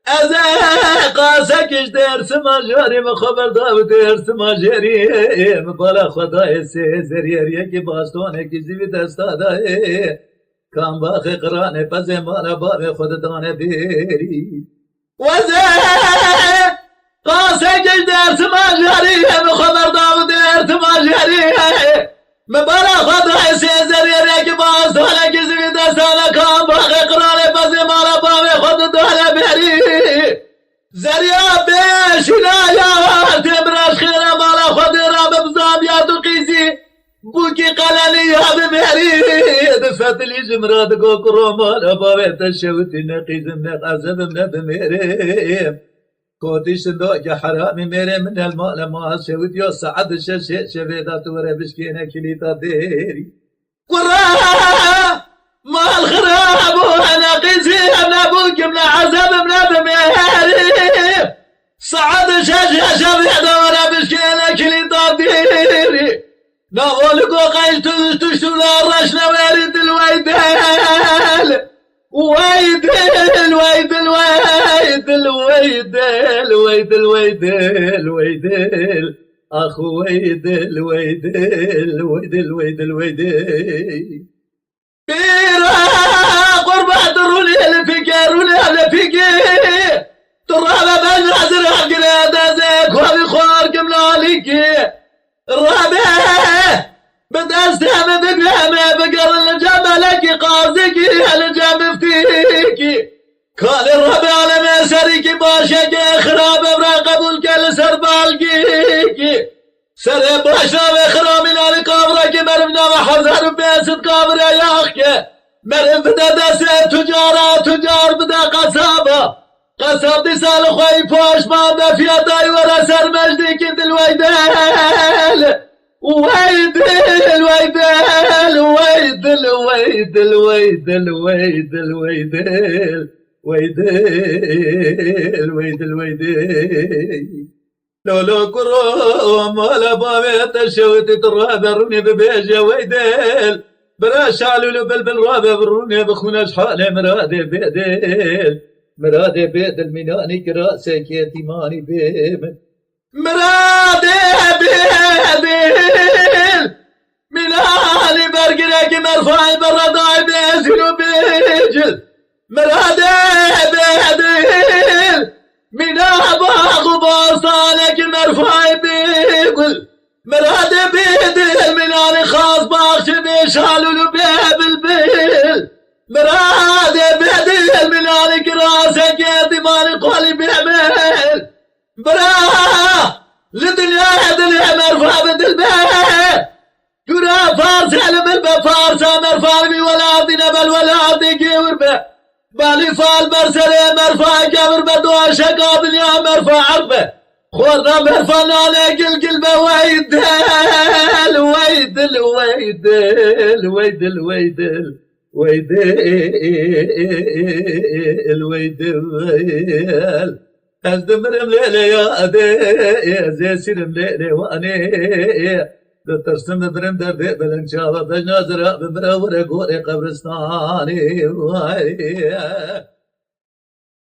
از قاسکش درس ماجاری مخبر داو درس ماجری بالا خدای سیزریه که باستانه که زیوی دستا دای کام باخ قرانه پس مالا باب خود دانه بیری وزه قاسکش درس ماجاری مخبر داو درس ماجری بالا خدای سیزریه که باستانه که زیوی دستا کام باخ قرانه پس مالا باب خود دانه بیری زریا بشینا یا تبرش خیره مالا خود را ببزام یا تو قیزی بوکی قللی یا بمهری دفتلی جمراد گو کرو مالا باوی تشوتی نقیزم نقازم ندمیریم کوتیش دو که حرامی میره من المال ما شوت یا سعد شویدا تو را بشکینه کلیتا دیری قرآن مال خراب وانا قيسي انا ابوك من عذاب من دميري صعد شاشه شبيده وانا بشكيله كلي طاديري نقولك وقيت تشتولا الرشنا ويريد الويدل ويدل ويدل ويدل ويدل ويدل ويدل ويدل اخو ويدل ويدل ويدل ويدل ويدل بيرا قربة دروني اللي فيكي ترابة بين عزر عقلة زيك وابي خوارك ملاليكي الرابع بدأستهم بقلامة بقر اللي جملكي قاصدكي اللي جم فتيكي قال الرابع على مساريكي باشاكي خراب براقبول كل سربالكيكي سر باشا وخرام نال قبرك مرمنا وحزر بيست قبر ياخك مرم بدا دست تجار بدا قصاب دي سال خوي فاش ما دفيا داي ورا سر مجدي كنت الويدل ويدل ويدل ويدل ويدل ويدل ويدل ويدل ويدل ويدل ويدل لو كرو مالا بابي تشوت ترابرني ببيجة ويدل براش علو بلبل رابع بروني بخونش حالي مرادي بيدل مرادي بيدل مناني كراسك يتيماني بيمن مرادي بيدل مناني برقناك مرفعي برداي بيزنو بيجل مرادي بيدل من أباغ باصالك مرفعي بيقول مراد بيدل من أنا خاص باخش بيشالو لبيب البيل مراد بيدل من أنا كراسك يدي مالي قولي بيعمل برا لدنيا دنيا مرفع بدل بيه كرا فارس علم البفارسة مرفع بي ولا دينا بل ولا ديكي وربه بالي فال برسلي مرفع قبر بدو شقا دنيا مرفع عرفه خورنا مرفع نالي قلبه ويدل ويدل ويدل ويدل ويدل ويدل ويدل ازدمرم ليلي يا ادي يا زي سيرم ليلي واني ترسم برم در بلند شابه بجنازر بمرا ورقوري قبرستاني